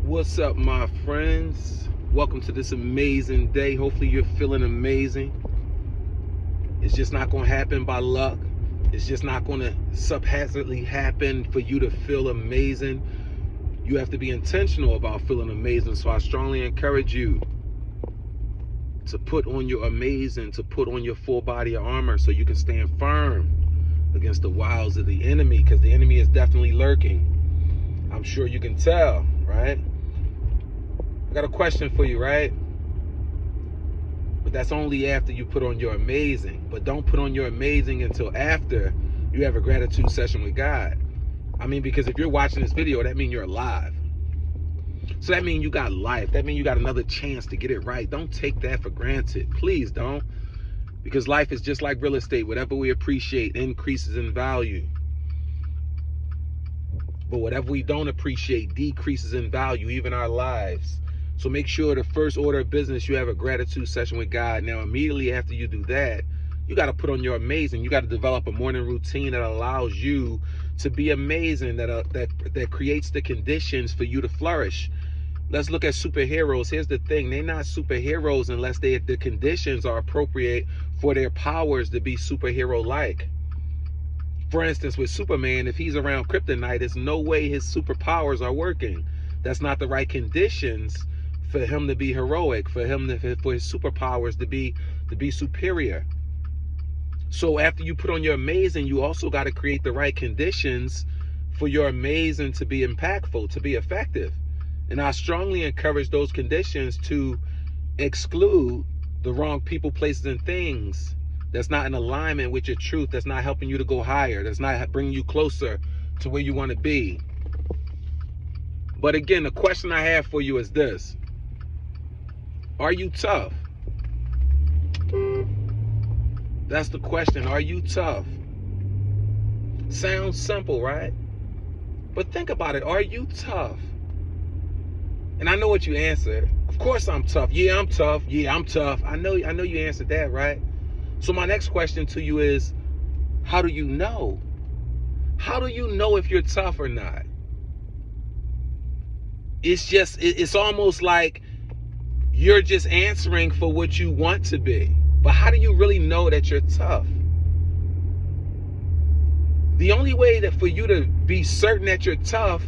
What's up, my friends? Welcome to this amazing day. Hopefully you're feeling amazing. It's just not going to happen by luck. It's just not going to haphazardly happen for you to feel amazing. You have to be intentional about feeling amazing. So I strongly encourage you to put on your amazing, to put on your full body of armor so you can stand firm against the wiles of the enemy, because the enemy is definitely lurking. I'm sure you can tell, right? I got a question for you, right? But that's only after you put on your amazing. But don't put on your amazing until after you have a gratitude session with God. I mean, because if you're watching this video, that means you're alive. So that means you got life. That means you got another chance to get it right. Don't take that for granted. Please don't. Because life is just like real estate. Whatever we appreciate increases in value. But whatever we don't appreciate decreases in value, even our lives. So make sure the first order of business, you have a gratitude session with God. Now, immediately after you do that, you got to put on your amazing. You got to develop a morning routine that allows you to be amazing, that creates the conditions for you to flourish. Let's look at superheroes. Here's the thing. They're not superheroes unless the conditions are appropriate for their powers to be superhero-like. For instance, with Superman, if he's around kryptonite, there's no way his superpowers are working. That's not the right conditions for him to be heroic, for his superpowers to be superior. So after you put on your amazing, you also got to create the right conditions for your amazing to be impactful, to be effective. And I strongly encourage those conditions to exclude the wrong people, places, and things that's not in alignment with your truth, that's not helping you to go higher, that's not bringing you closer to where you want to be. But again, the question I have for you is this. Are you tough? That's the question. Are you tough? Sounds simple, right? But think about it. Are you tough? And I know what you answered. Of course I'm tough. Yeah, I'm tough. Yeah, I'm tough. I know you answered that, right? So my next question to you is, how do you know? How do you know if you're tough or not? It's almost like you're just answering for what you want to be. But how do you really know that you're tough? The only way that for you to be certain that you're tough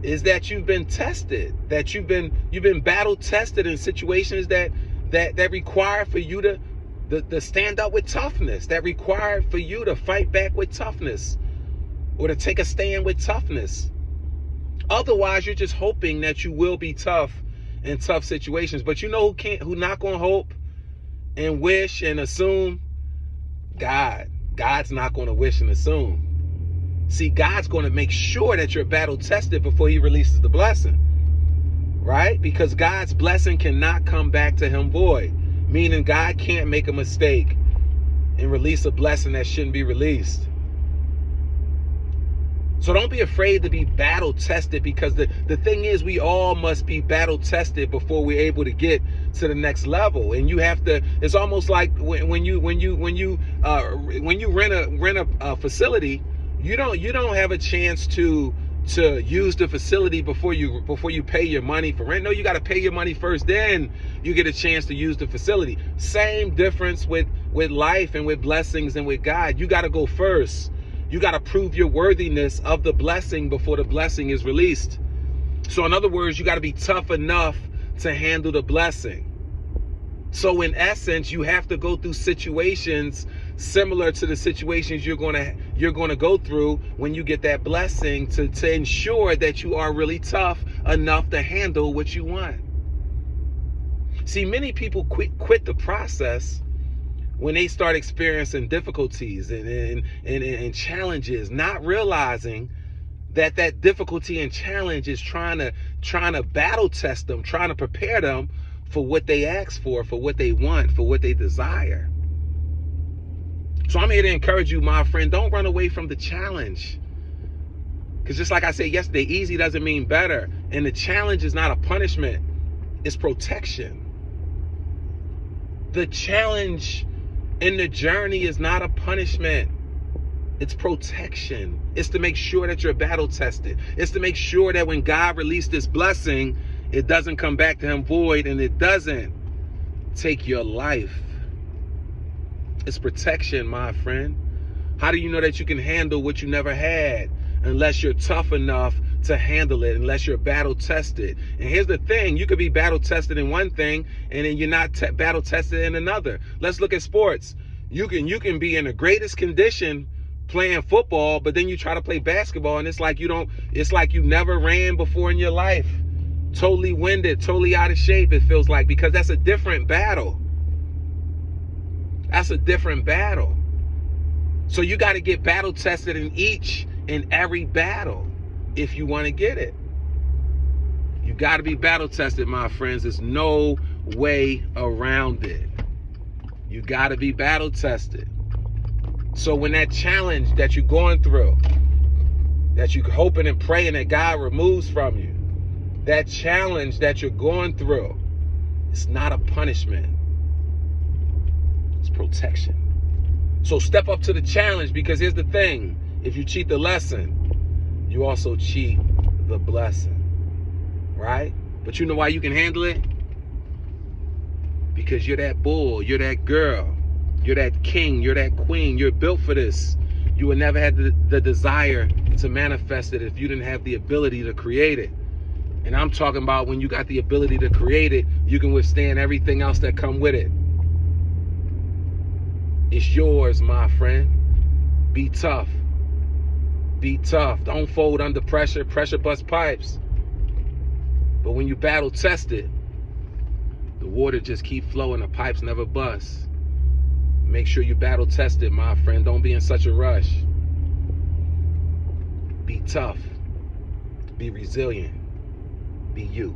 is that you've been tested, that you've been battle tested in situations that require for you to stand up with toughness, that require for you to fight back with toughness, or to take a stand with toughness. Otherwise, you're just hoping that you will be tough in tough situations. But you know who not gonna hope and wish and assume? God. God's not gonna wish and assume. See, God's gonna make sure that you're battle tested before he releases the blessing. Right? Because God's blessing cannot come back to him void. Meaning God can't make a mistake and release a blessing that shouldn't be released. So don't be afraid to be battle tested, because the thing is, we all must be battle tested before we're able to get to the next level. And you have to, it's almost like when you rent a facility, you don't have a chance to use the facility before you pay your money for rent. No, you got to pay your money first, then you get a chance to use the facility. Same difference with life and with blessings and with God. You got to go first. You got to prove your worthiness of the blessing before the blessing is released. So in other words, you got to be tough enough to handle the blessing. So in essence, you have to go through situations similar to the situations you're going to go through when you get that blessing, to ensure that you are really tough enough to handle what you want. See, many people quit the process when they start experiencing difficulties and challenges, not realizing that difficulty and challenge is trying to battle test them, trying to prepare them for what they ask for what they want, for what they desire. So I'm here to encourage you, my friend, don't run away from the challenge. Because just like I said yesterday, easy doesn't mean better. And the challenge is not a punishment, it's protection. The challenge in the journey is not a punishment. It's protection. It's to make sure that you're battle tested. It's to make sure that when God released this blessing, it doesn't come back to him void, and it doesn't take your life. It's protection, my friend. How do you know that you can handle what you never had? Unless you're tough enough to handle it, unless you're battle tested. And here's the thing, you could be battle tested in one thing and then you're not battle tested in another. Let's look at sports. You can be in the greatest condition playing football, but then you try to play basketball and it's like you never ran before in your life. Totally winded, totally out of shape, it feels like, because that's a different battle. That's a different battle. So you got to get battle tested in each and every battle if you want to get it. You got to be battle tested, my friends. There's no way around it. You got to be battle tested. So when that challenge that you're going through, that you're hoping and praying that God removes from you, that challenge that you're going through, it's not a punishment. It's protection. So step up to the challenge, because here's the thing. If you cheat the lesson, you also cheat the blessing. Right? But you know why you can handle it? Because you're that bull, you're that girl, you're that king, you're that queen. You're built for this. You would never have the desire to manifest it if you didn't have the ability to create it. And I'm talking about when you got the ability to create it, you can withstand everything else that come with it. It's yours, my friend. Be tough. Be tough. Don't fold under pressure. Pressure busts pipes. But when you battle tested, the water just keep flowing. The pipes never bust. Make sure you battle tested, my friend. Don't be in such a rush. Be tough. Be resilient. Be you.